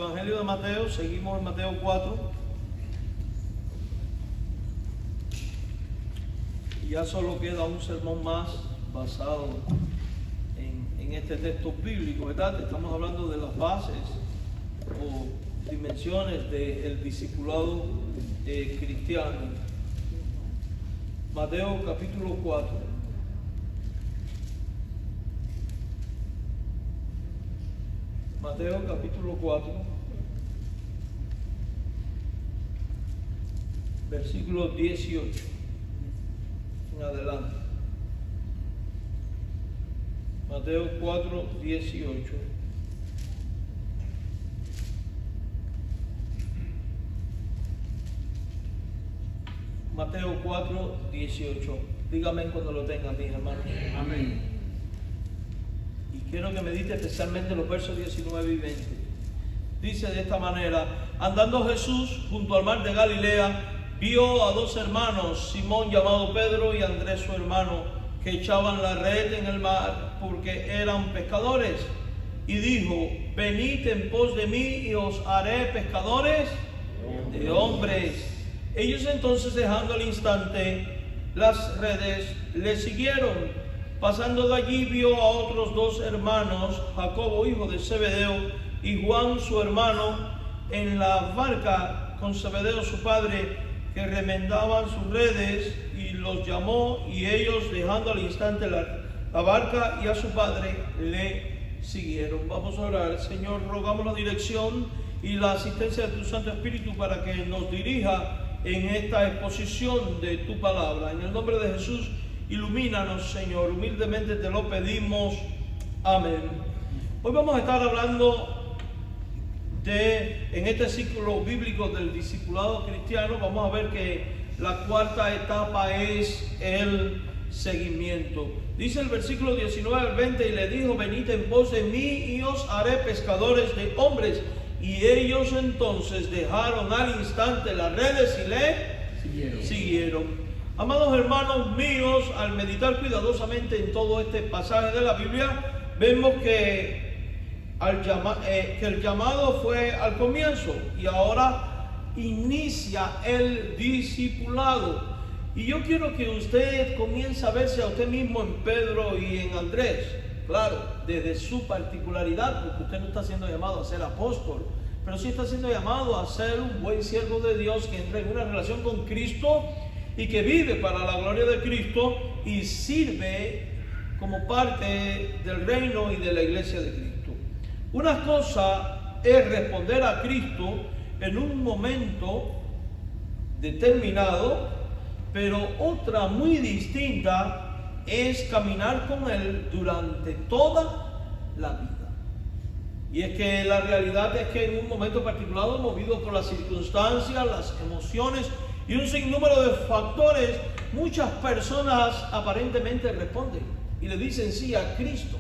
Evangelio de Mateo, seguimos en Mateo 4. Y ya solo queda un sermón más basado en este texto bíblico, ¿verdad? Estamos hablando de las bases o dimensiones del discipulado cristiano. Mateo capítulo 4. Mateo capítulo 4, versículo 18 en adelante. Mateo 4, 18. Mateo 4, 18. Dígame cuando lo tengan, mis hermanos. Amén. Y quiero que medite especialmente los versos 19 y 20. Dice de esta manera: andando Jesús junto al mar de Galilea, vio a dos hermanos, Simón llamado Pedro y Andrés su hermano, que echaban la red en el mar porque eran pescadores. Y dijo: venid en pos de mí y os haré pescadores de hombres. Ellos entonces, dejando al instante las redes, le siguieron. Pasando de allí vio a otros dos hermanos, Jacobo hijo de Zebedeo y Juan su hermano, en la barca con Zebedeo su padre, que remendaban sus redes, y los llamó, y ellos, dejando al instante la barca y a su padre, le siguieron. Vamos a orar. Señor, rogamos la dirección y la asistencia de tu Santo Espíritu para que nos dirija en esta exposición de tu palabra. En el nombre de Jesús, ilumínanos, Señor, humildemente te lo pedimos. Amén. Hoy vamos a estar hablando en este ciclo bíblico del discipulado cristiano. Vamos a ver que la cuarta etapa es el seguimiento. Dice el versículo 19 al 20: y le dijo: venid en pos de mí y os haré pescadores de hombres. Y ellos entonces dejaron al instante las redes y le siguieron. Amados hermanos míos, al meditar cuidadosamente en todo este pasaje de la Biblia, vemos que el llamado fue al comienzo y ahora inicia el discipulado. Y yo quiero que usted comience a verse a usted mismo en Pedro y en Andrés. Claro, desde su particularidad, porque usted no está siendo llamado a ser apóstol, pero sí está siendo llamado a ser un buen siervo de Dios que entra en una relación con Cristo y que vive para la gloria de Cristo y sirve como parte del reino y de la iglesia de Cristo. Una cosa es responder a Cristo en un momento determinado, pero otra muy distinta es caminar con Él durante toda la vida. Y es que la realidad es que en un momento particular, movido por las circunstancias, las emociones y un sinnúmero de factores, muchas personas aparentemente responden y le dicen sí a Cristo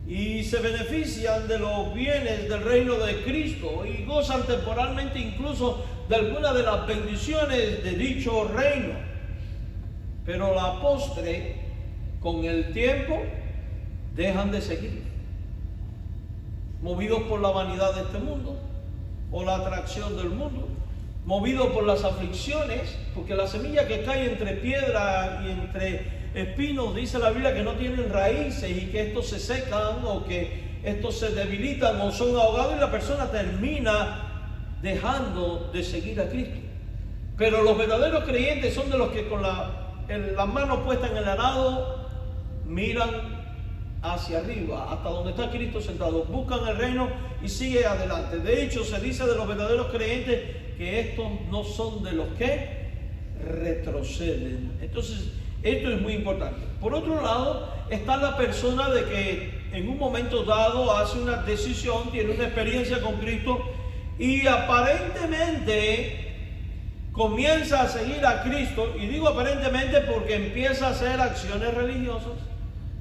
y se benefician de los bienes del reino de Cristo y gozan temporalmente incluso de algunas de las bendiciones de dicho reino. Pero a la postre, con el tiempo, dejan de seguir, movidos por la vanidad de este mundo o la atracción del mundo, movido por las aflicciones, porque la semilla que cae entre piedra y entre espinos, dice la Biblia que no tienen raíces y que estos se secan o que estos se debilitan o son ahogados y la persona termina dejando de seguir a Cristo. Pero los verdaderos creyentes son de los que con las manos puestas en el arado miran hacia arriba, hasta donde está Cristo sentado, buscan el reino y sigue adelante. De hecho, se dice de los verdaderos creyentes que estos no son de los que retroceden. Entonces, esto es muy importante. Por otro lado, está la persona de que en un momento dado hace una decisión, tiene una experiencia con Cristo y aparentemente comienza a seguir a Cristo. Y digo aparentemente porque empieza a hacer acciones religiosas,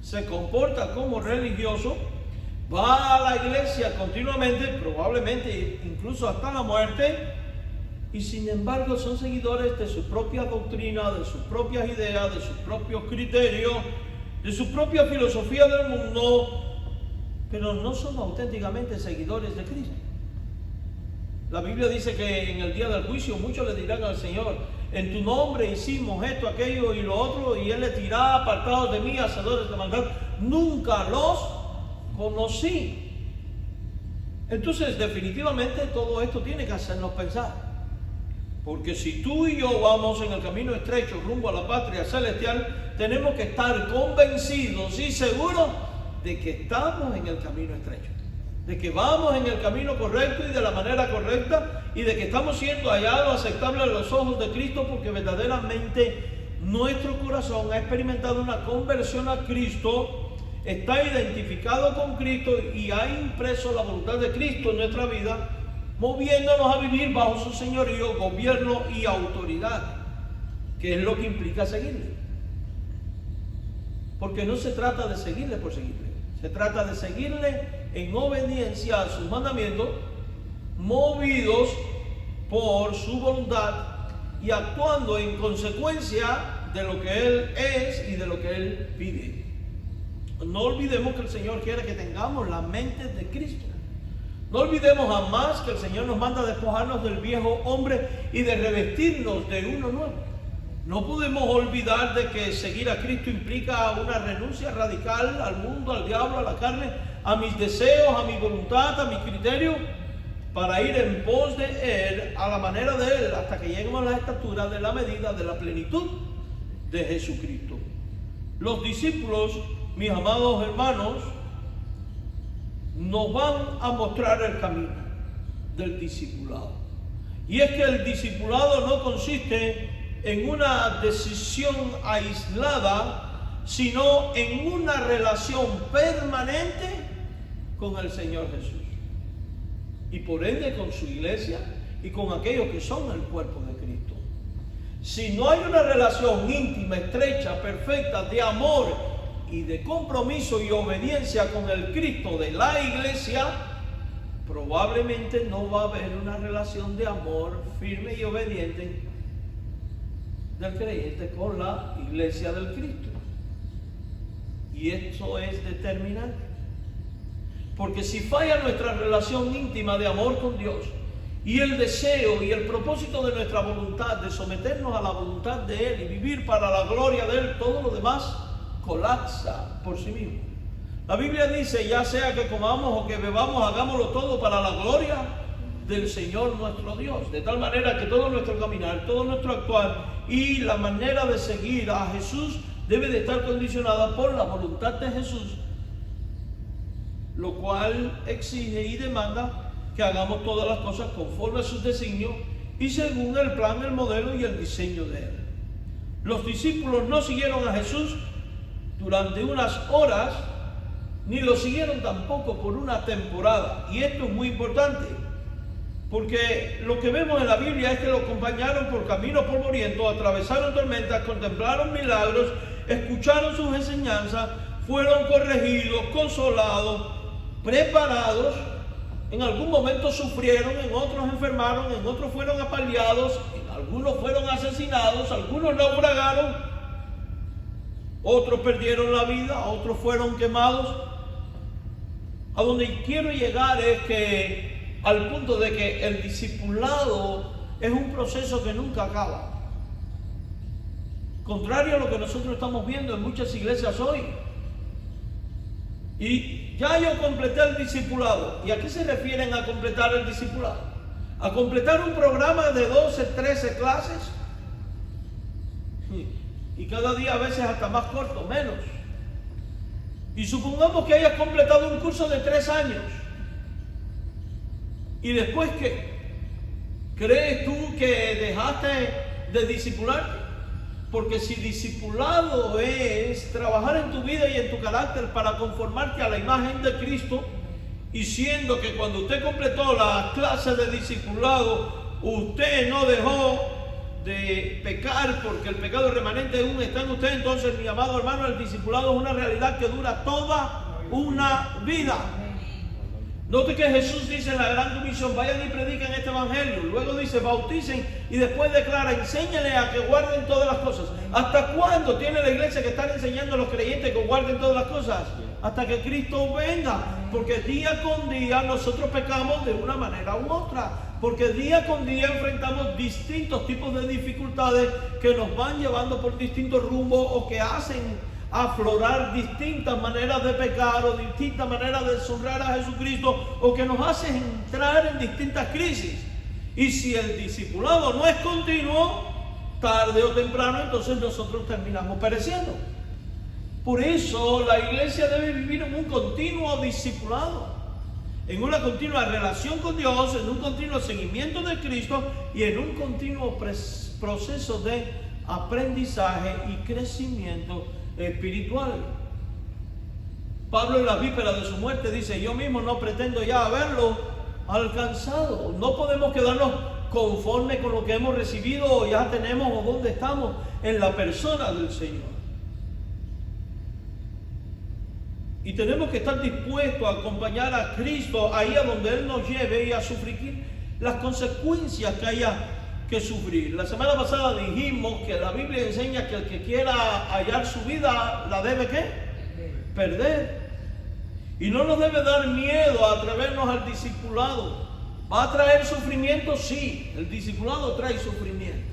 se comporta como religioso, va a la iglesia continuamente, probablemente incluso hasta la muerte, y sin embargo son seguidores de su propia doctrina, de sus propias ideas, de sus propios criterios, de su propia filosofía del mundo, pero no son auténticamente seguidores de Cristo. La Biblia dice que en el día del juicio muchos le dirán al Señor: en tu nombre hicimos esto, aquello y lo otro, y Él les dirá: apartados de mí, hacedores de maldad, nunca los conocí. Entonces, definitivamente todo esto tiene que hacernos pensar. Porque si tú y yo vamos en el camino estrecho rumbo a la patria celestial, tenemos que estar convencidos y seguros de que estamos en el camino estrecho, de que vamos en el camino correcto y de la manera correcta, y de que estamos siendo hallados aceptables a los ojos de Cristo, porque verdaderamente nuestro corazón ha experimentado una conversión a Cristo, está identificado con Cristo y ha impreso la voluntad de Cristo en nuestra vida, moviéndonos a vivir bajo su señorío, gobierno y autoridad, que es lo que implica seguirle. Porque no se trata de seguirle por seguirle, se trata de seguirle en obediencia a sus mandamientos, movidos por su voluntad y actuando en consecuencia de lo que Él es y de lo que Él pide. No olvidemos que el Señor quiere que tengamos la mente de Cristo. No olvidemos jamás que el Señor nos manda despojarnos del viejo hombre y de revestirnos de uno nuevo. No podemos olvidar de que seguir a Cristo implica una renuncia radical al mundo, al diablo, a la carne, a mis deseos, a mi voluntad, a mi criterio, para ir en pos de Él, a la manera de Él, hasta que lleguemos a la estatura de la medida de la plenitud de Jesucristo. Los discípulos, mis amados hermanos, nos van a mostrar el camino del discipulado. Y es que el discipulado no consiste en una decisión aislada, sino en una relación permanente con el Señor Jesús, y por ende con su iglesia y con aquellos que son el cuerpo de Cristo. Si no hay una relación íntima, estrecha, perfecta, de amor y de compromiso y obediencia con el Cristo de la iglesia, probablemente no va a haber una relación de amor firme y obediente del creyente con la iglesia del Cristo. Y esto es determinante, porque si falla nuestra relación íntima de amor con Dios y el deseo y el propósito de nuestra voluntad de someternos a la voluntad de Él y vivir para la gloria de Él, todo lo demás colapsa por sí mismo. La Biblia dice: ya sea que comamos o que bebamos, hagámoslo todo para la gloria del Señor nuestro Dios. De tal manera que todo nuestro caminar, todo nuestro actuar y la manera de seguir a Jesús debe de estar condicionada por la voluntad de Jesús, lo cual exige y demanda que hagamos todas las cosas conforme a sus designios y según el plan, el modelo y el diseño de Él. Los discípulos no siguieron a Jesús durante unas horas, ni lo siguieron tampoco por una temporada. Y esto es muy importante, porque lo que vemos en la Biblia es que lo acompañaron por caminos polvorientos, atravesaron tormentas, contemplaron milagros, escucharon sus enseñanzas, fueron corregidos, consolados, preparados. En algún momento sufrieron, en otros enfermaron, en otros fueron apaleados, en algunos fueron asesinados, algunos naufragaron, otros perdieron la vida, otros fueron quemados. A donde quiero llegar es que al punto de que el discipulado es un proceso que nunca acaba. Contrario a lo que nosotros estamos viendo en muchas iglesias hoy. Y ya yo completé el discipulado. ¿Y a qué se refieren a completar el discipulado? A completar un programa de 12, 13 clases. Y cada día a veces hasta más corto, menos. Y supongamos que hayas completado un curso de 3 años. Y después, ¿qué? ¿Crees tú que dejaste de discipularte? Porque si discipulado es trabajar en tu vida y en tu carácter para conformarte a la imagen de Cristo, y siendo que cuando usted completó la clase de discipulado, usted no dejó de pecar porque el pecado remanente aún está en usted, entonces, mi amado hermano, el discipulado es una realidad que dura toda una vida. Note que Jesús dice en la gran comisión: vayan y prediquen este evangelio. Luego dice: bauticen, y después declara: enséñenle a que guarden todas las cosas. ¿Hasta cuándo tiene la iglesia que estar enseñando a los creyentes que guarden todas las cosas? hasta que Cristo venga, porque día con día nosotros pecamos de una manera u otra, porque día con día enfrentamos distintos tipos de dificultades que nos van llevando por distintos rumbos o que hacen aflorar distintas maneras de pecar o distintas maneras de deshonrar a Jesucristo, o que nos hacen entrar en distintas crisis. Y si el discipulado no es continuo, tarde o temprano, entonces nosotros terminamos pereciendo. Por eso la iglesia debe vivir en un continuo discipulado, en una continua relación con Dios, en un continuo seguimiento de Cristo y en un continuo proceso de aprendizaje y crecimiento espiritual. Pablo en la víspera de su muerte dice: yo mismo no pretendo ya haberlo alcanzado. No podemos quedarnos conforme con lo que hemos recibido o ya tenemos o donde estamos en la persona del Señor. Y tenemos que estar dispuestos a acompañar a Cristo ahí a donde Él nos lleve y a sufrir las consecuencias que haya que sufrir. La semana pasada dijimos que la Biblia enseña que el que quiera hallar su vida la debe ¿qué? Perder. Y no nos debe dar miedo a atrevernos al discipulado. ¿Va a traer sufrimiento? Sí, el discipulado trae sufrimiento.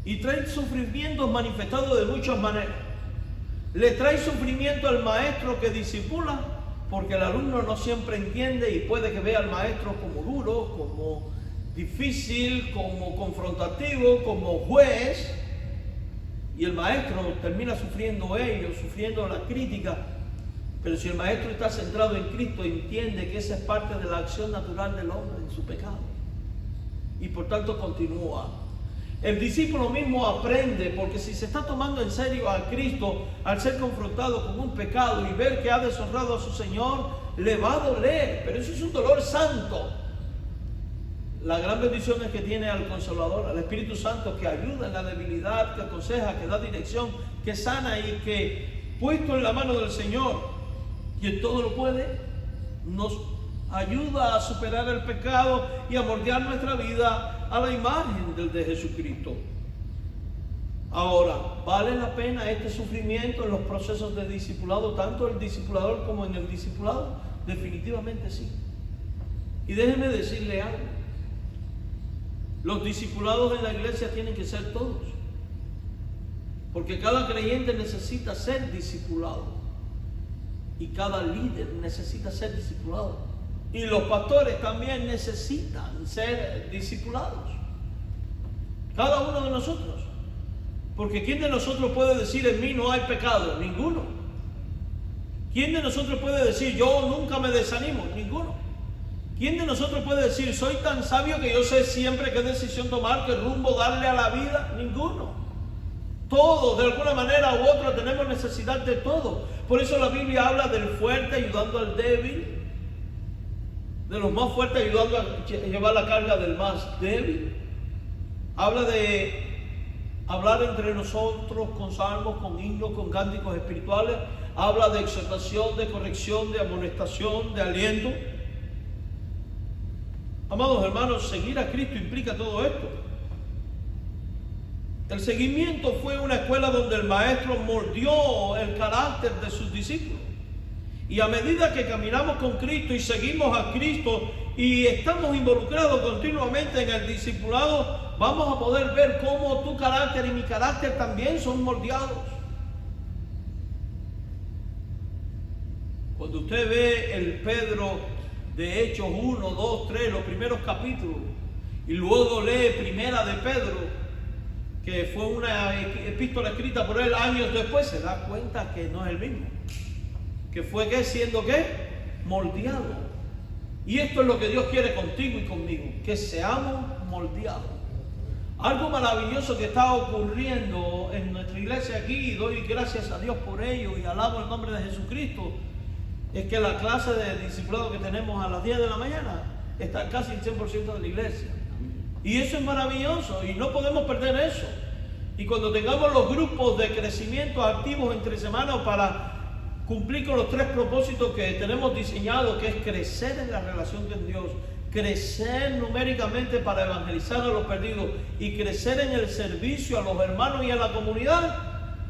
Y trae sufrimientos manifestados de muchas maneras. Le trae sufrimiento al maestro que discipula, porque el alumno no siempre entiende y puede que vea al maestro como duro, como difícil, como confrontativo, como juez. Y el maestro termina sufriendo ello, sufriendo la crítica. Pero si el maestro está centrado en Cristo, entiende que esa es parte de la acción natural del hombre en su pecado. Y por tanto continúa. El discípulo mismo aprende, porque si se está tomando en serio a Cristo, al ser confrontado con un pecado y ver que ha deshonrado a su Señor, le va a doler, pero eso es un dolor santo. La gran bendición es que tiene al Consolador, al Espíritu Santo, que ayuda en la debilidad, que aconseja, que da dirección, que sana y que, puesto en la mano del Señor, quien todo lo puede, nos ayuda a superar el pecado y a moldear nuestra vida a la imagen del de Jesucristo. Ahora, ¿vale la pena este sufrimiento en los procesos de discipulado, tanto el discipulador como en el discipulado? Definitivamente sí. Y déjenme decirle algo. Los discipulados en la iglesia tienen que ser todos, porque cada creyente necesita ser discipulado y cada líder necesita ser discipulado. Y los pastores también necesitan ser discipulados. Cada uno de nosotros. Porque ¿quién de nosotros puede decir en mí no hay pecado? Ninguno. ¿Quién de nosotros puede decir yo nunca me desanimo? Ninguno. ¿Quién de nosotros puede decir soy tan sabio que yo sé siempre qué decisión tomar, qué rumbo darle a la vida? Ninguno. Todos, de alguna manera u otra, tenemos necesidad de todo. Por eso la Biblia habla del fuerte ayudando al débil, de los más fuertes ayudando a llevar la carga del más débil. Habla de hablar entre nosotros con salmos, con himnos, con cánticos espirituales. Habla de exhortación, de corrección, de amonestación, de aliento. Amados hermanos, seguir a Cristo implica todo esto. El seguimiento fue una escuela donde el maestro moldeó el carácter de sus discípulos. Y a medida que caminamos con Cristo y seguimos a Cristo y estamos involucrados continuamente en el discipulado, vamos a poder ver cómo tu carácter y mi carácter también son moldeados. Cuando usted ve el Pedro de Hechos 1, 2, 3, los primeros capítulos, y luego lee Primera de Pedro, que fue una epístola escrita por él años después, se da cuenta que no es el mismo. Que fue que siendo ¿qué? Moldeado. Y esto es lo que Dios quiere contigo y conmigo, que seamos moldeados. Algo maravilloso que está ocurriendo en nuestra iglesia aquí, y doy gracias a Dios por ello y alabo el nombre de Jesucristo, es que la clase de discipulado que tenemos a las 10 de la mañana está casi el 100% de la iglesia. Y eso es maravilloso y no podemos perder eso. Y cuando tengamos los grupos de crecimiento activos entre semanas para cumplir con los 3 propósitos que tenemos diseñados, que es crecer en la relación con Dios, crecer numéricamente para evangelizar a los perdidos y crecer en el servicio a los hermanos y a la comunidad,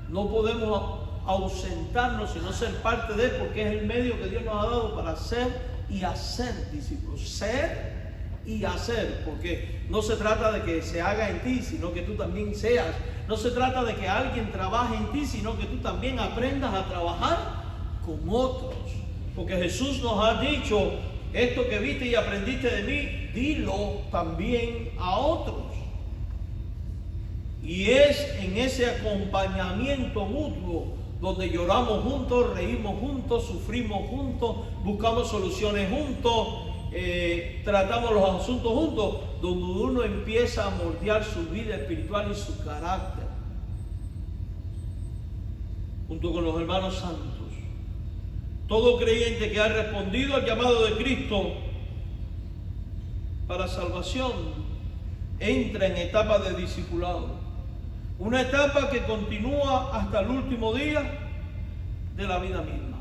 no podemos ausentarnos, sino ser parte de él, porque es el medio que Dios nos ha dado para ser y hacer discípulos. Ser y hacer, porque no se trata de que se haga en ti, sino que tú también seas. No se trata de que alguien trabaje en ti, sino que tú también aprendas a trabajar con otros. Porque Jesús nos ha dicho, esto que viste y aprendiste de mí, dilo también a otros. Y es en ese acompañamiento mutuo donde lloramos juntos, reímos juntos, sufrimos juntos, buscamos soluciones juntos, tratamos los asuntos juntos, donde uno empieza a moldear su vida espiritual y su carácter, junto con los hermanos santos. Todo creyente que ha respondido al llamado de Cristo para salvación entra en etapa de discipulado, una etapa que continúa hasta el último día de la vida misma.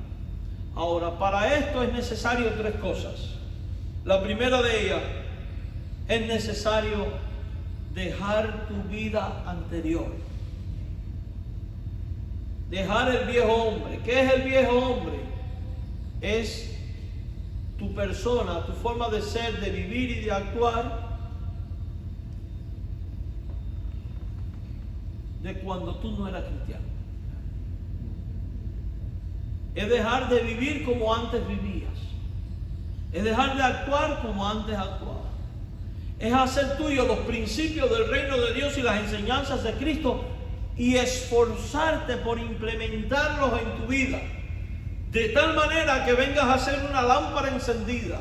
Ahora, para esto es necesario tres cosas. La primera de ellas, es necesario dejar tu vida anterior. Dejar el viejo hombre. ¿Qué es el viejo hombre? Es tu persona, tu forma de ser, de vivir y de actuar de cuando tú no eras cristiano. Es dejar de vivir como antes vivías. Es dejar de actuar como antes actuabas. Es hacer tuyo los principios del reino de Dios y las enseñanzas de Cristo y esforzarte por implementarlos en tu vida, de tal manera que vengas a ser una lámpara encendida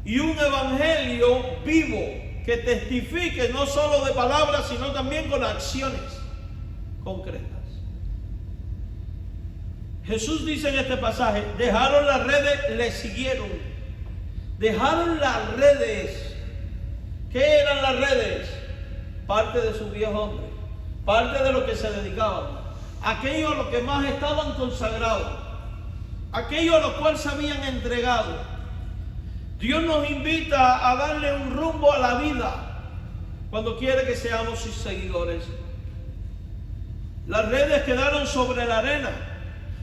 y un evangelio vivo que testifique no solo de palabras, sino también con acciones concretas. Jesús dice en este pasaje, dejaron las redes, le siguieron. Dejaron las redes. ¿Qué eran las redes? Parte de su viejo hombre, parte de lo que se dedicaban, aquello a lo que más estaban consagrados, aquello a lo cual se habían entregado. Dios nos invita a darle un rumbo a la vida cuando quiere que seamos sus seguidores. Las redes quedaron sobre la arena.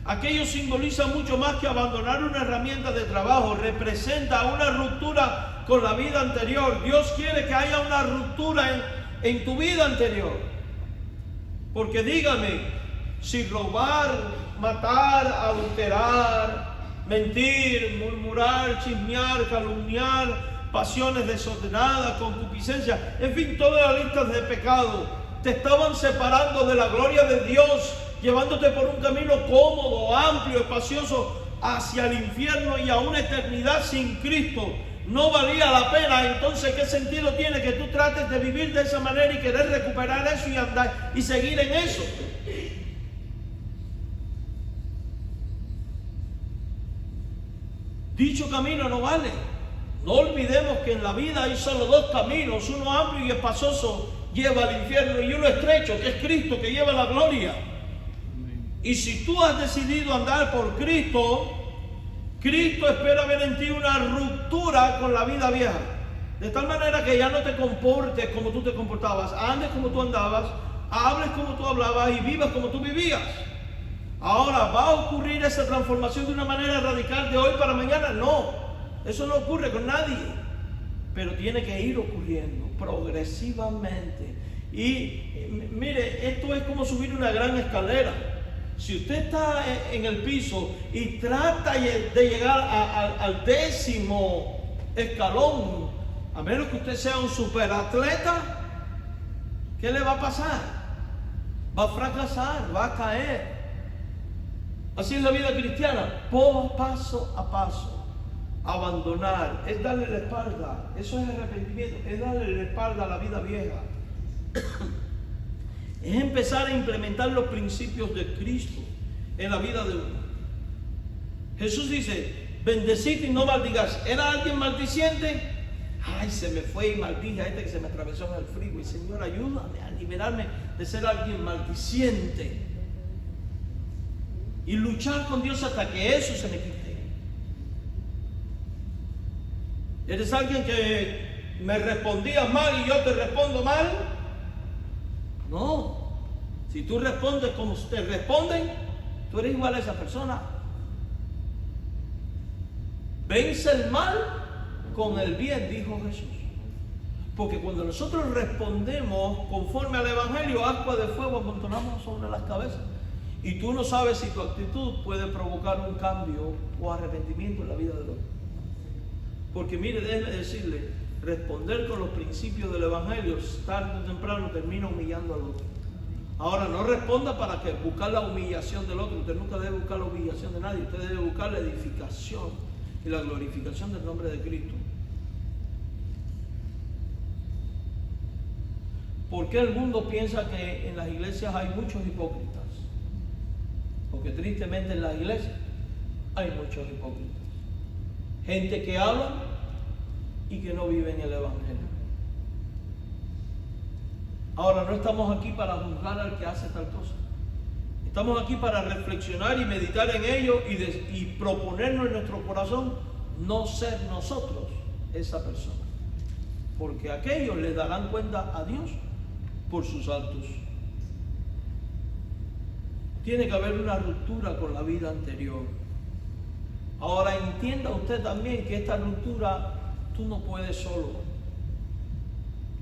Aquello simboliza mucho más que abandonar una herramienta de trabajo. Representa una ruptura con la vida anterior. Dios quiere que haya una ruptura en tu vida anterior. Porque dígame, si robar, matar, adulterar, mentir, murmurar, chismear, calumniar, pasiones desordenadas, concupiscencia, en fin, toda la lista de pecados, te estaban separando de la gloria de Dios, llevándote por un camino cómodo, amplio, espacioso hacia el infierno y a una eternidad sin Cristo. No valía la pena. Entonces, ¿qué sentido tiene que tú trates de vivir de esa manera y querer recuperar eso y andar y seguir en eso? Dicho camino no vale. No olvidemos que en la vida hay solo dos caminos, uno amplio y espacioso lleva al infierno y uno estrecho, que es Cristo, que lleva a la gloria. Y si tú has decidido andar por Cristo, Cristo espera ver en ti una ruptura con la vida vieja. De tal manera que ya no te comportes como tú te comportabas, andes como tú andabas, hables como tú hablabas y vivas como tú vivías. Ahora, ¿va a ocurrir esa transformación de una manera radical de hoy para mañana? No, eso no ocurre con nadie. Pero tiene que ir ocurriendo progresivamente. Y mire, esto es como subir una gran escalera. Si usted está en el piso y trata de llegar al 10º escalón, a menos que usted sea un superatleta, ¿qué le va a pasar? Va a fracasar, va a caer. Así es la vida cristiana, paso a paso. Abandonar, es darle la espalda, eso es arrepentimiento, es darle la espalda a la vida vieja. Es empezar a implementar los principios de Cristo en la vida de uno. Jesús dice, bendecid y no maldigas. ¿Era alguien maldiciente? Ay, se me fue y maldije a este que se me atravesó en el freeway. Señor, ayúdame a liberarme de ser alguien maldiciente. Y luchar con Dios hasta que eso se me quite. ¿Eres alguien que me respondías mal y yo te respondo mal? No. Si tú respondes como te responden, tú eres igual a esa persona. Vence el mal con el bien, dijo Jesús. Porque cuando nosotros respondemos conforme al Evangelio, ascuas de fuego amontonamos sobre las cabezas. Y tú no sabes si tu actitud puede provocar un cambio o arrepentimiento en la vida del otro. Porque mire, déjeme decirle, responder con los principios del Evangelio, tarde o temprano termina humillando al otro. Ahora, no responda para que buscar la humillación del otro. Usted nunca debe buscar la humillación de nadie. Usted debe buscar la edificación y la glorificación del nombre de Cristo. ¿Por qué el mundo piensa que en las iglesias hay muchos hipócritas? Porque tristemente en las iglesias hay muchos hipócritas. Gente que habla y que no vive en el Evangelio. Ahora, no estamos aquí para juzgar al que hace tal cosa. Estamos aquí para reflexionar y meditar en ello y proponernos en nuestro corazón no ser nosotros esa persona. Porque aquellos les darán cuenta a Dios por sus actos. Tiene que haber una ruptura con la vida anterior. Ahora entienda usted también que esta ruptura tú no puedes solo.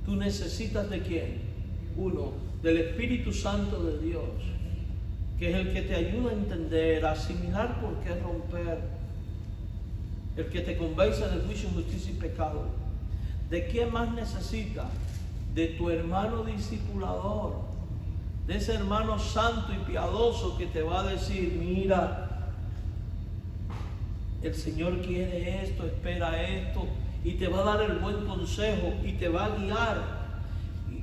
Tú necesitas ¿de quién? Uno, del Espíritu Santo de Dios, que es el que te ayuda a entender, a asimilar por qué romper, el que te convence de juicio, injusticia y pecado. ¿De quién más necesitas? De tu hermano discipulador, de ese hermano santo y piadoso que te va a decir, mira, el Señor quiere esto, espera esto, y te va a dar el buen consejo y te va a guiar.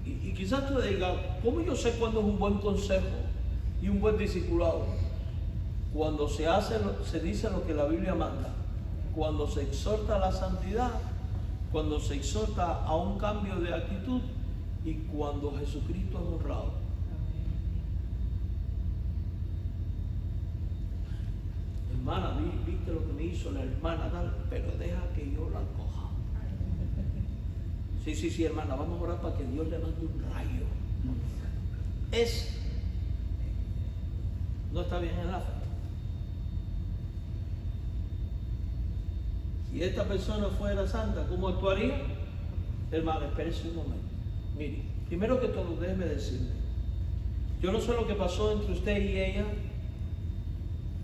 Y quizás tú digas, ¿cómo yo sé cuándo es un buen consejo y un buen discipulado? Cuando se dice lo que la Biblia manda, cuando se exhorta a la santidad, cuando se exhorta a un cambio de actitud y cuando Jesucristo es honrado. Hermana, viste lo que me hizo la hermana tal, pero deja que yo la coja. Sí, hermana, vamos a orar para que Dios le mande un rayo. No está bien en la fe. Si esta persona fuera santa, ¿cómo actuaría? Hermano, espérese un momento. Mire, primero que todo, déjeme decirle, yo no sé lo que pasó entre usted y ella,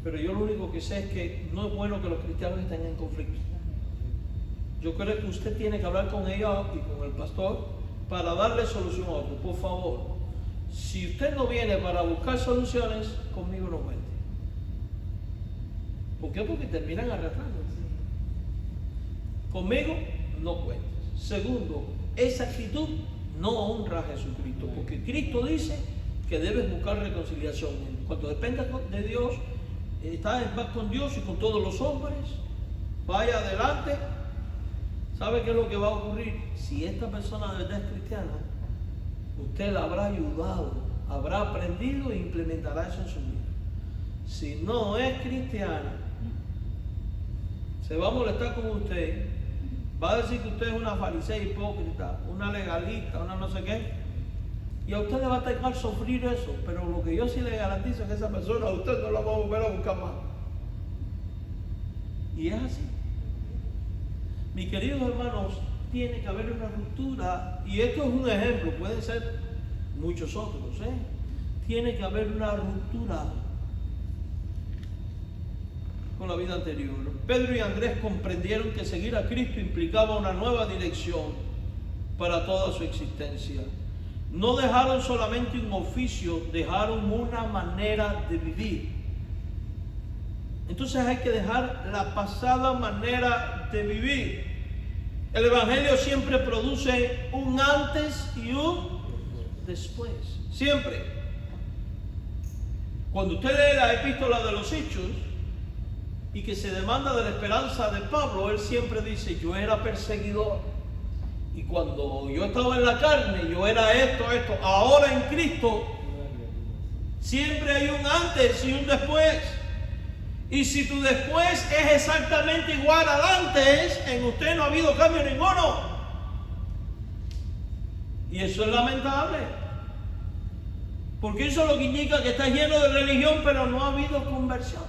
pero yo lo único que sé es que no es bueno que los cristianos estén en conflicto. Yo creo que usted tiene que hablar con ella y con el pastor para darle solución a otro. Por favor, si usted no viene para buscar soluciones, conmigo no cuente. ¿Por qué? Porque terminan arrastrando. Conmigo no cuentes. Segundo, esa actitud no honra a Jesucristo, porque Cristo dice que debes buscar reconciliación. Cuando dependas de Dios, estás en paz con Dios y con todos los hombres, vaya adelante. ¿Sabe qué es lo que va a ocurrir? Si esta persona de verdad es cristiana, usted la habrá ayudado, habrá aprendido e implementará eso en su vida. Si no es cristiana, se va a molestar con usted, va a decir que usted es una farisea hipócrita, una legalista, una no sé qué, y a usted le va a tocar sufrir eso, pero lo que yo sí le garantizo es que esa persona a usted no la va a volver a buscar más. Y es así. Mis queridos hermanos, tiene que haber una ruptura, y esto es un ejemplo, pueden ser muchos otros, Tiene que haber una ruptura con la vida anterior. Pedro y Andrés comprendieron que seguir a Cristo implicaba una nueva dirección para toda su existencia. No dejaron solamente un oficio, dejaron una manera de vivir. Entonces hay que dejar la pasada manera de vivir. El Evangelio siempre produce un antes y un después. Siempre. Cuando usted lee la epístola de los Hechos y que se demanda de la esperanza de Pablo, él siempre dice, yo era perseguidor. Y cuando yo estaba en la carne, yo era esto. Ahora en Cristo, siempre hay un antes y un después. Y si tu después es exactamente igual al antes, en usted no ha habido cambio ninguno. Y eso es lamentable. Porque eso lo que indica que está lleno de religión, pero no ha habido conversión.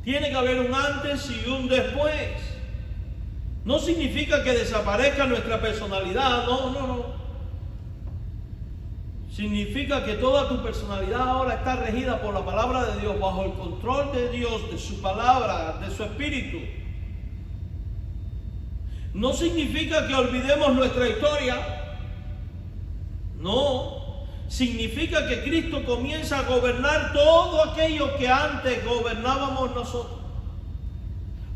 Tiene que haber un antes y un después. No significa que desaparezca nuestra personalidad, no. Significa que toda tu personalidad ahora está regida por la palabra de Dios, bajo el control de Dios, de su palabra, de su espíritu. No significa que olvidemos nuestra historia. No. Significa que Cristo comienza a gobernar todo aquello que antes gobernábamos nosotros.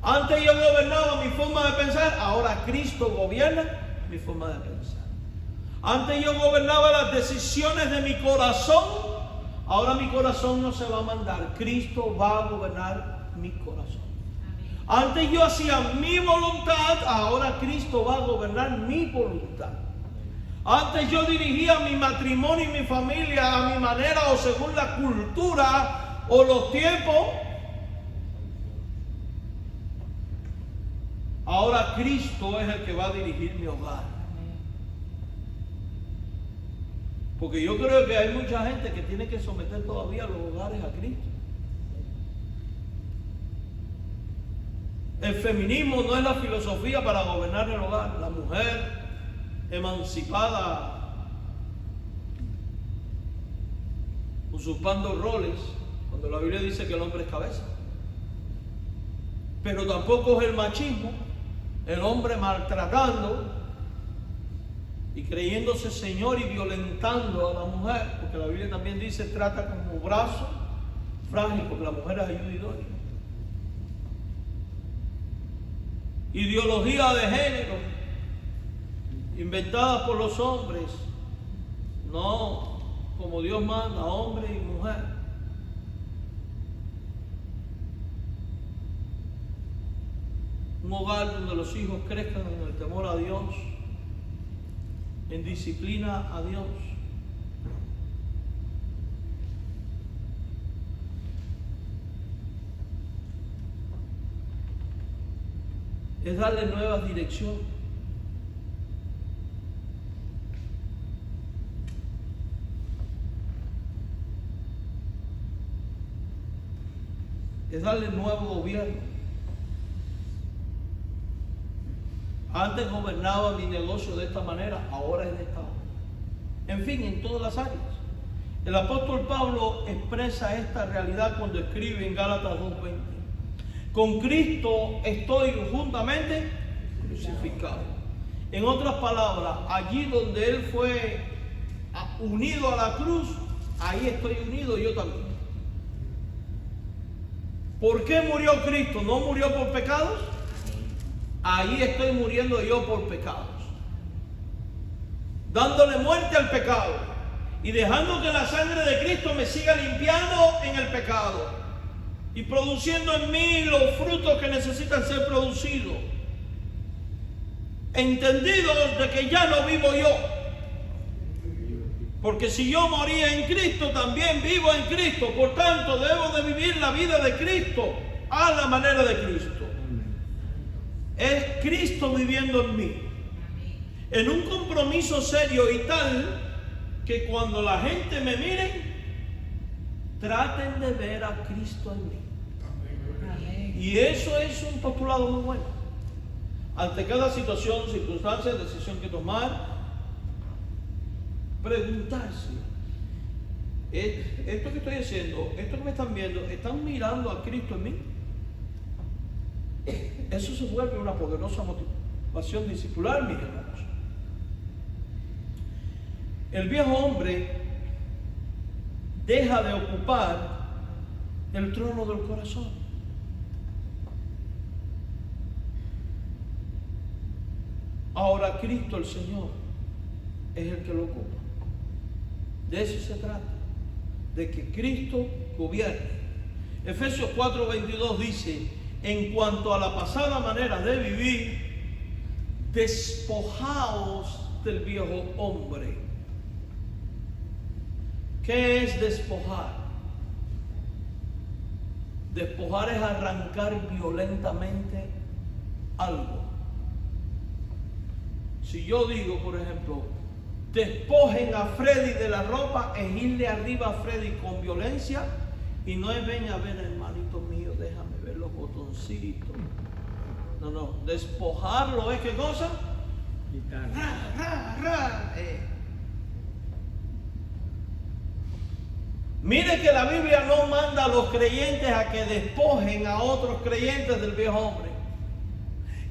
Antes yo gobernaba mi forma de pensar, ahora Cristo gobierna mi forma de pensar. Antes yo gobernaba las decisiones de mi corazón, ahora mi corazón no se va a mandar, Cristo va a gobernar mi corazón. Antes yo hacía mi voluntad, ahora Cristo va a gobernar mi voluntad. Antes yo dirigía mi matrimonio y mi familia a mi manera o según la cultura o los tiempos. Ahora Cristo es el que va a dirigir mi hogar. Porque yo creo que hay mucha gente que tiene que someter todavía los hogares a Cristo. El feminismo no es la filosofía para gobernar el hogar. La mujer emancipada, usurpando roles, cuando la Biblia dice que el hombre es cabeza. Pero tampoco es el machismo, el hombre maltratando y creyéndose señor y violentando a la mujer, porque la Biblia también dice trata como brazo frágil, porque la mujer es ayuda idónea. Ideología de género inventadas por los hombres, no como Dios manda, hombre y mujer. Un hogar donde los hijos crezcan en el temor a Dios, en disciplina a Dios. Es darle nuevas direcciones. Es darle nuevo gobierno. Antes gobernaba mi negocio de esta manera, ahora es de esta manera. En fin, en todas las áreas. El apóstol Pablo expresa esta realidad cuando escribe en Gálatas 2:20. Con Cristo estoy juntamente crucificado. En otras palabras, allí donde Él fue unido a la cruz, ahí estoy unido yo también. ¿Por qué murió Cristo? ¿No murió por pecados? Ahí estoy muriendo yo por pecados. Dándole muerte al pecado y dejando que la sangre de Cristo me siga limpiando en el pecado y produciendo en mí los frutos que necesitan ser producidos. Entendidos de que ya no vivo yo. Porque si yo moría en Cristo, también vivo en Cristo. Por tanto, debo de vivir la vida de Cristo a la manera de Cristo. Es Cristo viviendo en mí. En un compromiso serio y tal que cuando la gente me mire, traten de ver a Cristo en mí. Y eso es un postulado muy bueno. Ante cada situación, circunstancia, decisión que tomar, preguntarse, esto que estoy haciendo, esto que me están viendo, ¿están mirando a Cristo en mí? Eso se vuelve una poderosa motivación discipular, mis hermanos. El viejo hombre deja de ocupar el trono del corazón. Ahora Cristo el Señor es el que lo ocupa. De eso se trata, de que Cristo gobierne. Efesios 4:22 dice: en cuanto a la pasada manera de vivir, despojaos del viejo hombre. ¿Qué es despojar? Despojar es arrancar violentamente algo. Si yo digo, por ejemplo, despojen a Freddy de la ropa e irle arriba a Freddy con violencia. Y no es ven a ver, hermanito mío, déjame ver los botoncitos. No, no, despojarlo es ¿qué cosa? Mire que la Biblia no manda a los creyentes a que despojen a otros creyentes del viejo hombre.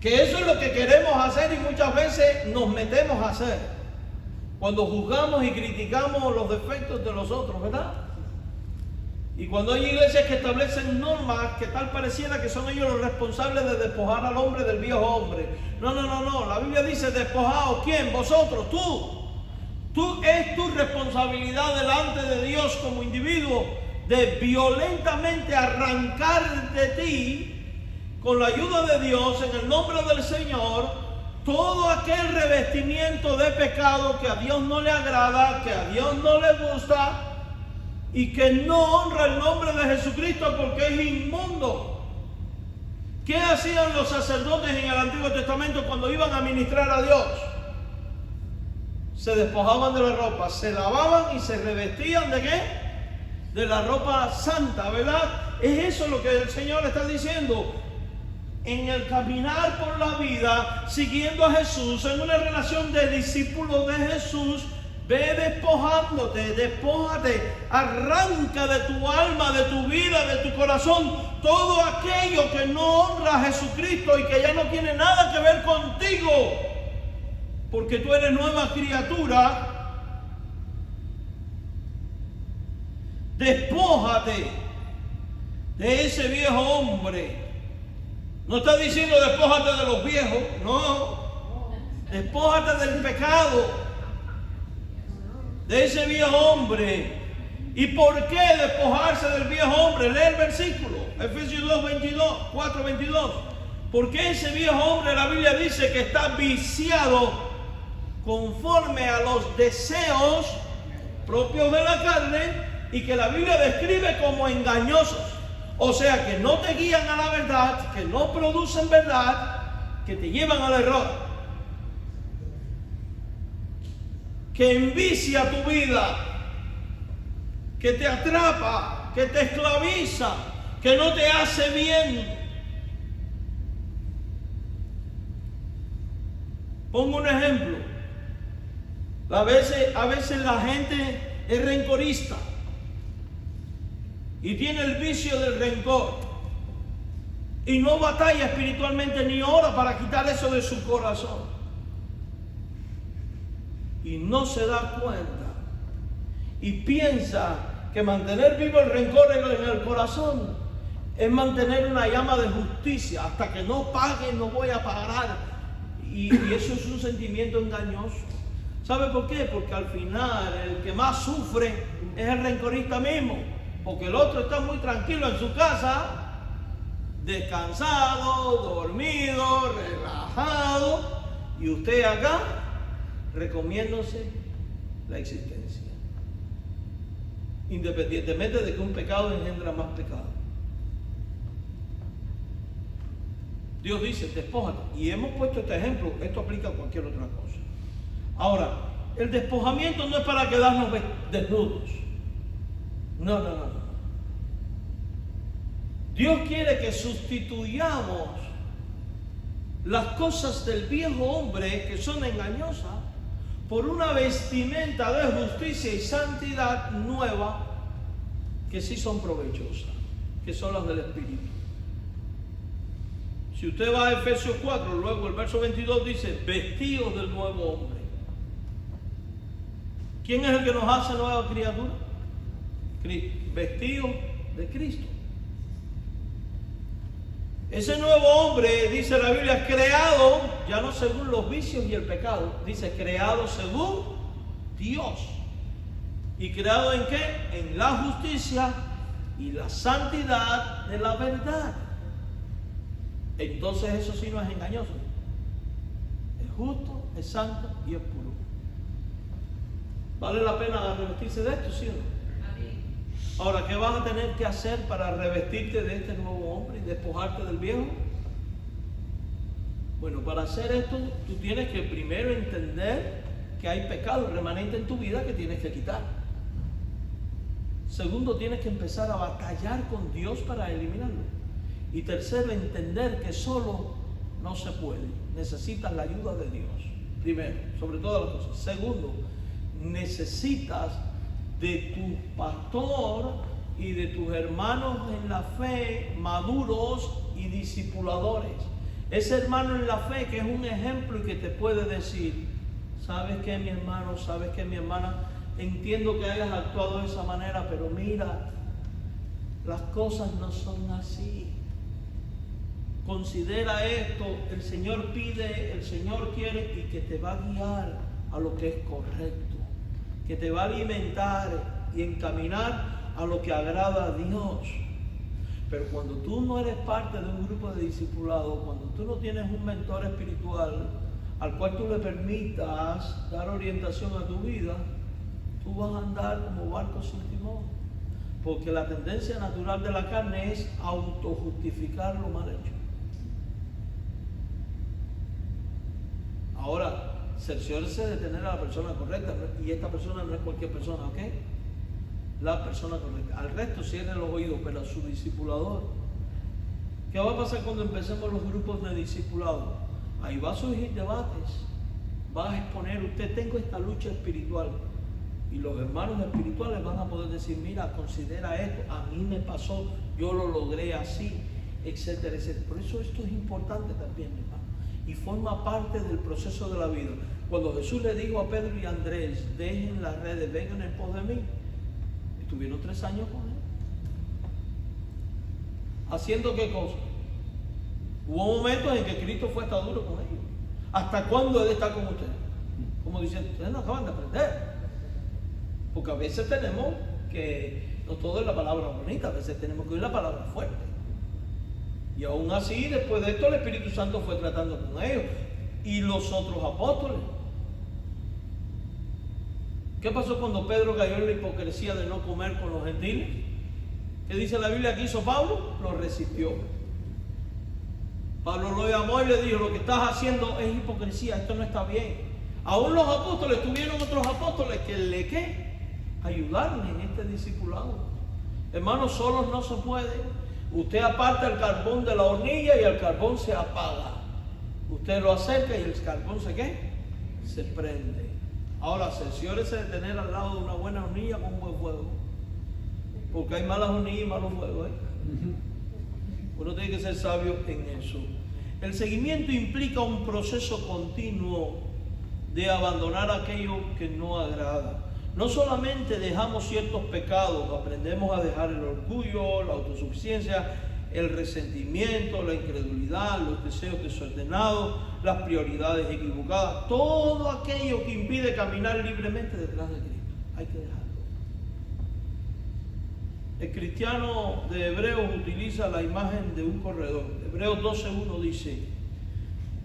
Que eso es lo que queremos hacer y muchas veces nos metemos a hacer. Cuando juzgamos y criticamos los defectos de los otros, ¿verdad? Y cuando hay iglesias que establecen normas que tal pareciera que son ellos los responsables de despojar al hombre del viejo hombre. No, no, no, no. La Biblia dice despojaos. ¿Quién? Vosotros, tú. Es tu responsabilidad delante de Dios como individuo de violentamente arrancar de ti, con la ayuda de Dios, en el nombre del Señor, todo aquel revestimiento de pecado que a Dios no le agrada, que a Dios no le gusta y que no honra el nombre de Jesucristo porque es inmundo. ¿Qué hacían los sacerdotes en el Antiguo Testamento cuando iban a ministrar a Dios? Se despojaban de la ropa, se lavaban y se revestían ¿de qué? De la ropa santa, ¿verdad? Es eso lo que el Señor está diciendo. En el caminar por la vida, siguiendo a Jesús, en una relación de discípulo de Jesús, ve despojándote, despójate, arranca de tu alma, de tu vida, de tu corazón, todo aquello que no honra a Jesucristo y que ya no tiene nada que ver contigo. Porque tú eres nueva criatura. Despójate de ese viejo hombre. No está diciendo despójate de los viejos, no. Despójate del pecado, de ese viejo hombre. ¿Y por qué despojarse del viejo hombre? Lee el versículo, Efesios 4:22. Porque ese viejo hombre, la Biblia dice que está viciado conforme a los deseos propios de la carne y que la Biblia describe como engañosos. O sea que no te guían a la verdad, que no producen verdad, que te llevan al error, que envicia tu vida, que te atrapa, que te esclaviza, que no te hace bien. Pongo un ejemplo. A veces la gente es rencorista y tiene el vicio del rencor y no batalla espiritualmente ni ora para quitar eso de su corazón y no se da cuenta y piensa que mantener vivo el rencor en el corazón es mantener una llama de justicia. Hasta que no pague no voy a pagar, y eso es un sentimiento engañoso. ¿Sabe por qué? Porque al final el que más sufre es el rencorista mismo. Porque el otro está muy tranquilo en su casa, descansado, dormido, relajado. Y usted acá, recomiéndose la existencia. Independientemente de que un pecado engendra más pecado. Dios dice, despójate. Y hemos puesto este ejemplo, esto aplica a cualquier otra cosa. Ahora, el despojamiento no es para quedarnos desnudos. No, no, no. Dios quiere que sustituyamos las cosas del viejo hombre que son engañosas por una vestimenta de justicia y santidad nueva que sí son provechosas, que son las del Espíritu. Si usted va a Efesios 4, luego el verso 22 dice, vestidos del nuevo hombre. ¿Quién es el que nos hace nueva criatura? Vestido de Cristo. Ese nuevo hombre, dice la Biblia, creado, ya no según los vicios y el pecado, dice creado según Dios. ¿Y creado en qué? En la justicia y la santidad de la verdad. Entonces eso sí no es engañoso. Es justo, es santo y es puro. ¿Vale la pena revestirse de esto, sí o no? Ahora, ¿qué vas a tener que hacer para revestirte de este nuevo hombre y despojarte del viejo? Bueno, para hacer esto, tú tienes que primero entender que hay pecado remanente en tu vida que tienes que quitar. Segundo, tienes que empezar a batallar con Dios para eliminarlo. Y tercero, entender que solo no se puede. Necesitas la ayuda de Dios. Primero, sobre todas las cosas. Segundo, necesitas de tu pastor y de tus hermanos en la fe maduros y discipuladores. Ese hermano en la fe que es un ejemplo y que te puede decir: ¿sabes qué, mi hermano? ¿Sabes qué, mi hermana? Entiendo que hayas actuado de esa manera, pero mira, las cosas no son así. Considera esto, el Señor pide, el Señor quiere, y que te va a guiar a lo que es correcto, que te va a alimentar y encaminar a lo que agrada a Dios. Pero cuando tú no eres parte de un grupo de discipulados, cuando tú no tienes un mentor espiritual al cual tú le permitas dar orientación a tu vida, tú vas a andar como barco sin timón. Porque la tendencia natural de la carne es autojustificar lo mal hecho. Ahora, cerciórese de tener a la persona correcta, y esta persona no es cualquier persona, ¿ok? La persona correcta. Al resto cierre los oídos, pero a su discipulador. ¿Qué va a pasar cuando empecemos los grupos de discipulados? Ahí va a surgir debates. Va a exponer: usted, tengo esta lucha espiritual. Y los hermanos espirituales van a poder decir: mira, considera esto, a mí me pasó, yo lo logré así, etcétera, etcétera. Por eso esto es importante también, hermano. Y forma parte del proceso de la vida. Cuando Jesús le dijo a Pedro y a Andrés: dejen las redes, vengan en pos de mí, estuvieron 3 años con él. ¿Haciendo qué cosa? Hubo momentos en que Cristo fue hasta duro con ellos. ¿Hasta cuándo Él está con ustedes? Como dicen, ustedes no acaban de aprender. Porque a veces tenemos que, no todo es la palabra bonita, a veces tenemos que oír la palabra fuerte. Y aún así, después de esto, el Espíritu Santo fue tratando con ellos. Y los otros apóstoles. ¿Qué pasó cuando Pedro cayó en la hipocresía de no comer con los gentiles? ¿Qué dice la Biblia que hizo Pablo? Lo resistió. Pablo lo llamó y le dijo: lo que estás haciendo es hipocresía, esto no está bien. Aún los apóstoles, tuvieron otros apóstoles que le ayudaron en este discipulado. Hermanos, solos no se puede. Usted aparta el carbón de la hornilla y el carbón se apaga. Usted lo acerca y el carbón se prende. Ahora, cerciórese de tener al lado de una buena hornilla con un buen fuego. Porque hay malas hornillas y malos fuegos, Uno tiene que ser sabio en eso. El seguimiento implica un proceso continuo de abandonar aquello que no agrada. No solamente dejamos ciertos pecados, aprendemos a dejar el orgullo, la autosuficiencia, el resentimiento, la incredulidad, los deseos desordenados, las prioridades equivocadas, todo aquello que impide caminar libremente detrás de Cristo. Hay que dejarlo. El cristiano de Hebreos utiliza la imagen de un corredor. Hebreos 12:1 dice: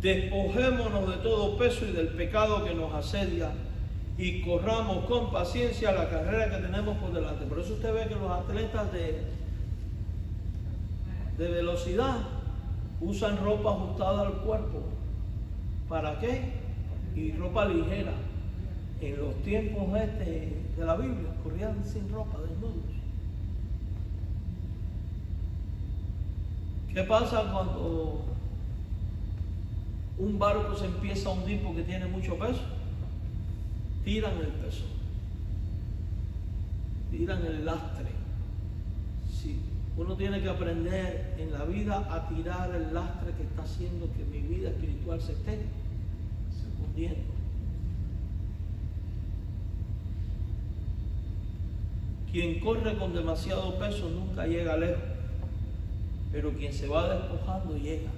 despojémonos de todo peso y del pecado que nos asedia y corramos con paciencia la carrera que tenemos por delante. Por eso usted ve que los atletas de velocidad usan ropa ajustada al cuerpo. ¿Para qué? Y ropa ligera. En los tiempos de la Biblia corrían sin ropa, desnudos. ¿Qué pasa cuando un barco se empieza a hundir porque tiene mucho peso? Tiran el peso, tiran el lastre. Sí, uno tiene que aprender en la vida a tirar el lastre que está haciendo que mi vida espiritual se esté hundiendo. Quien corre con demasiado peso nunca llega lejos, pero quien se va despojando llega.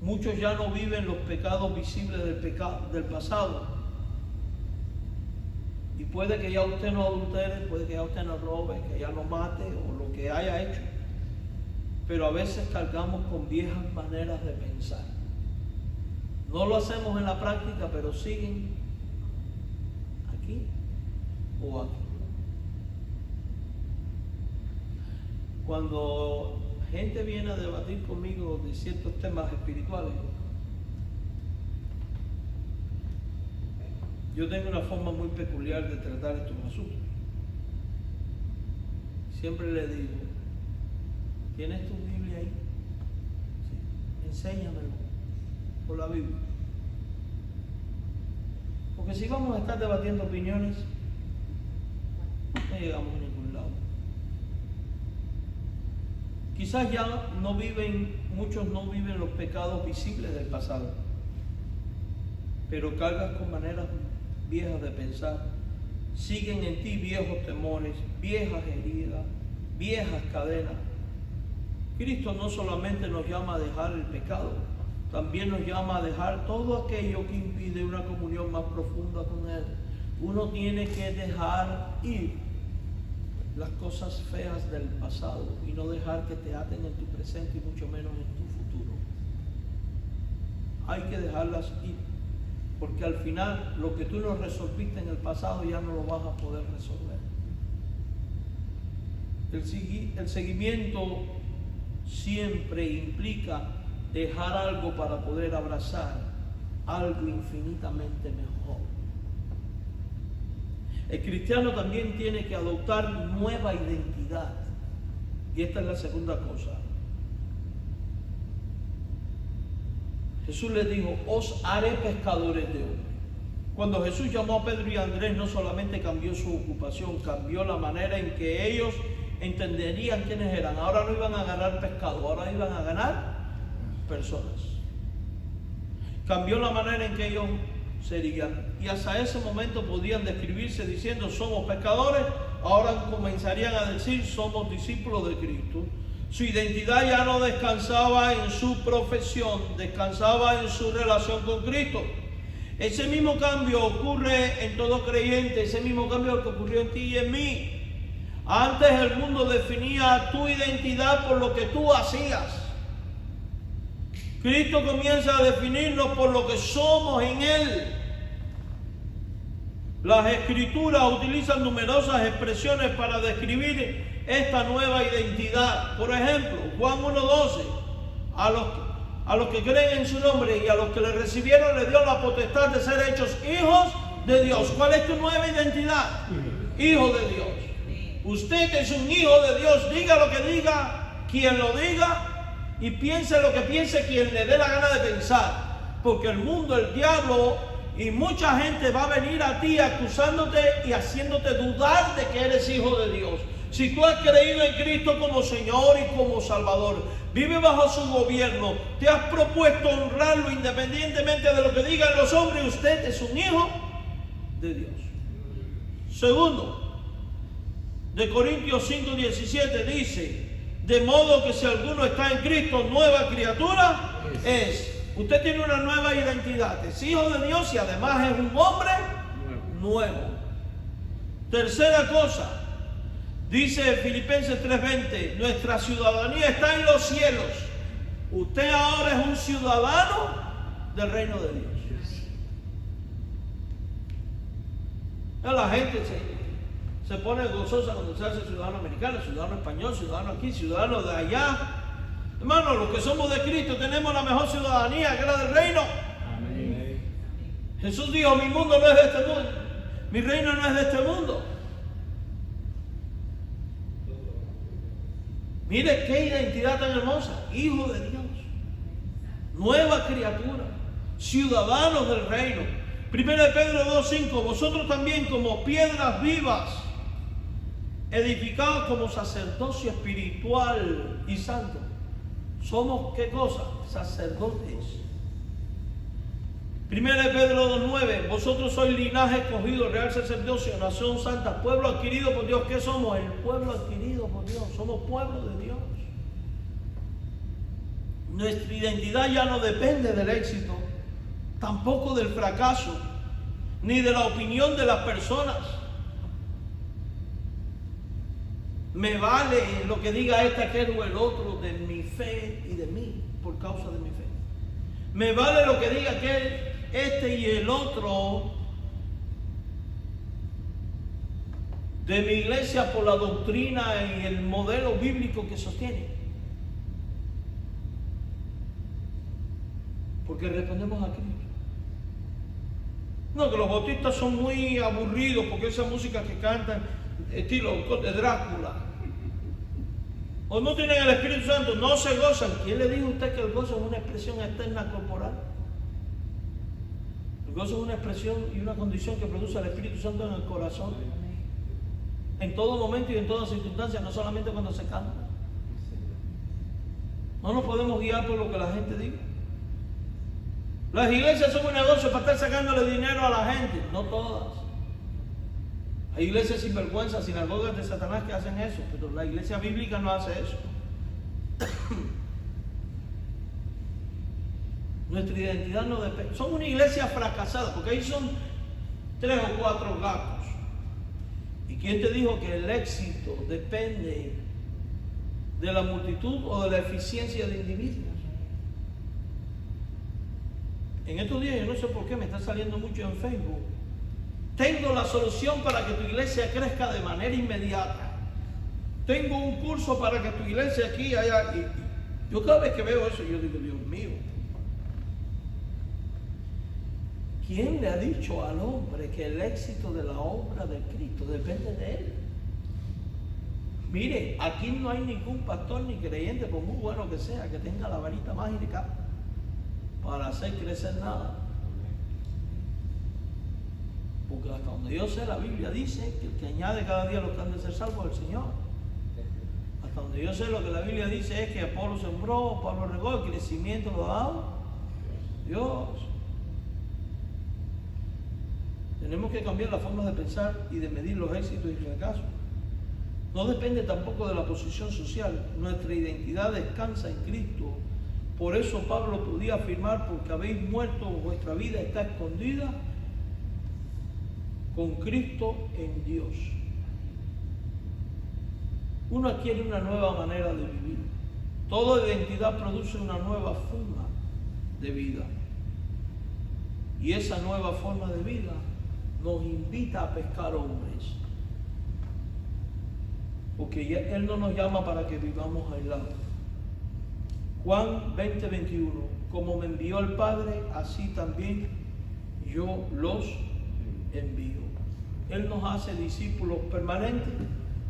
Muchos ya no viven los pecados visibles del pasado. Y puede que ya usted no adultere, puede que ya usted no robe, que ya no mate o lo que haya hecho. Pero a veces cargamos con viejas maneras de pensar. No lo hacemos en la práctica, pero siguen aquí o aquí. Cuando gente viene a debatir conmigo de ciertos temas espirituales, Yo tengo una forma muy peculiar de tratar estos asuntos. Siempre le digo, ¿tienes tu Biblia ahí? Sí. Enséñamelo por la Biblia. Porque si vamos a estar debatiendo opiniones, no llegamos a ningún lado. Quizás ya muchos no viven los pecados visibles del pasado, pero cargas con maneras viejas de pensar, siguen en ti viejos temores, viejas heridas, viejas cadenas. Cristo no solamente nos llama a dejar el pecado, también nos llama a dejar todo aquello que impide una comunión más profunda con Él. Uno tiene que dejar ir las cosas feas del pasado y no dejar que te aten en tu presente y mucho menos en tu futuro. Hay que dejarlas ir, porque al final lo que tú no resolviste en el pasado ya no lo vas a poder resolver. El seguimiento siempre implica dejar algo para poder abrazar algo infinitamente mejor. El cristiano también tiene que adoptar nueva identidad. Y esta es la segunda cosa. Jesús les dijo, os haré pescadores de hombres. Cuando Jesús llamó a Pedro y a Andrés, no solamente cambió su ocupación, cambió la manera en que ellos entenderían quiénes eran. Ahora no iban a ganar pescado, ahora iban a ganar personas. Cambió la manera en que ellos serían, y hasta ese momento podían describirse diciendo somos pescadores, ahora comenzarían a decir somos discípulos de Cristo. Su identidad ya no descansaba en su profesión, descansaba en su relación con Cristo. Ese mismo cambio ocurre en todo creyente, ese mismo cambio que ocurrió en ti y en mí. Antes el mundo definía tu identidad por lo que tú hacías. Cristo comienza a definirnos por lo que somos en Él. Las Escrituras utilizan numerosas expresiones para describir esta nueva identidad. Por ejemplo, Juan 1:12, a los que creen en su nombre y a los que le recibieron le dio la potestad de ser hechos hijos de Dios. ¿Cuál es tu nueva identidad? Hijo de Dios. Usted es un hijo de Dios, diga lo que diga, quien lo diga, y piense lo que piense quien le dé la gana de pensar. Porque el mundo, el diablo y mucha gente va a venir a ti acusándote y haciéndote dudar de que eres hijo de Dios. Si tú has creído en Cristo como Señor y como Salvador, vive bajo su gobierno, te has propuesto honrarlo independientemente de lo que digan los hombres, usted es un hijo de Dios. Segundo, de Corintios 5:17 dice, de modo que si alguno está en Cristo, nueva criatura es. Usted tiene una nueva identidad, es hijo de Dios y además es un hombre nuevo. Tercera cosa, dice Filipenses 3:20, nuestra ciudadanía está en los cielos. Usted ahora es un ciudadano del reino de Dios. La gente se pone gozosa cuando se hace ciudadano americano, ciudadano español, ciudadano aquí, ciudadano de allá. Hermanos, los que somos de Cristo tenemos la mejor ciudadanía, que es la del reino. Amén. Jesús dijo, mi mundo no es de este mundo, mi reino no es de este mundo. Mire qué identidad tan hermosa, hijo de Dios, nueva criatura, ciudadanos del reino. 1 Pedro 2:5, vosotros también como piedras vivas, edificados como sacerdocio espiritual y santo. ¿Somos qué cosa? Sacerdotes. 1 Pedro 2:9, vosotros sois linaje escogido, real sacerdocio, nación santa, pueblo adquirido por Dios. ¿Qué somos? El pueblo adquirido por Dios. Somos pueblo de Dios. Nuestra identidad ya no depende del éxito, tampoco del fracaso, ni de la opinión de las personas. Me vale lo que diga este, aquel o el otro de mi fe y de mí, por causa de mi fe. Me vale lo que diga aquel, este y el otro de mi iglesia por la doctrina y el modelo bíblico que sostiene. Porque respondemos a Cristo. No, que los bautistas son muy aburridos porque esa música que cantan, estilo de Drácula. O no tienen el Espíritu Santo, no se gozan. ¿Quién le dijo a usted que el gozo es una expresión externa corporal? El gozo es una expresión y una condición que produce el Espíritu Santo en el corazón. En todo momento y en todas circunstancias, no solamente cuando se canta. No nos podemos guiar por lo que la gente diga. Las iglesias son un negocio para estar sacándole dinero a la gente. No todas. Hay iglesias sinvergüenzas, sinagogas de Satanás que hacen eso, pero la iglesia bíblica no hace eso. Nuestra identidad no depende. Somos una iglesia fracasada, porque ahí son 3 o 4 gatos. ¿Y quién te dijo que el éxito depende de la multitud o de la eficiencia de individuos? En estos días, yo no sé por qué, me está saliendo mucho en Facebook. Tengo la solución para que tu iglesia crezca de manera inmediata. Tengo un curso para que tu iglesia aquí, allá. Y yo cada vez que veo eso, yo digo, Dios mío. ¿Quién le ha dicho al hombre que el éxito de la obra de Cristo depende de él? Mire, aquí no hay ningún pastor ni creyente, por muy bueno que sea, que tenga la varita mágica para hacer crecer nada. Porque hasta donde yo sé, la Biblia dice que el que añade cada día los que han de ser salvos es el Señor. Hasta donde yo sé, lo que la Biblia dice es que Apolo sembró, Pablo regó, el crecimiento lo ha dado Dios. Tenemos que cambiar la forma de pensar y de medir los éxitos y fracasos. No depende tampoco de la posición social. Nuestra identidad descansa en Cristo. Por eso Pablo podía afirmar, porque habéis muerto, vuestra vida está escondida con Cristo en Dios. Uno adquiere una nueva manera de vivir. Toda identidad produce una nueva forma de vida. Y esa nueva forma de vida nos invita a pescar hombres. Porque Él no nos llama para que vivamos aislados. Juan 20:21. Como me envió el Padre, así también yo los envío. Él nos hace discípulos permanentes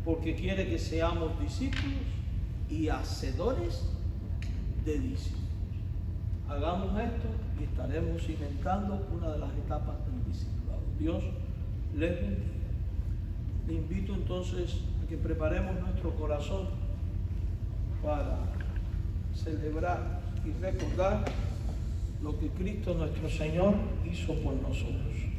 porque quiere que seamos discípulos y hacedores de discípulos. Hagamos esto y estaremos cimentando una de las etapas del discipulado. Dios les bendiga. Le invito entonces a que preparemos nuestro corazón para celebrar y recordar lo que Cristo nuestro Señor hizo por nosotros.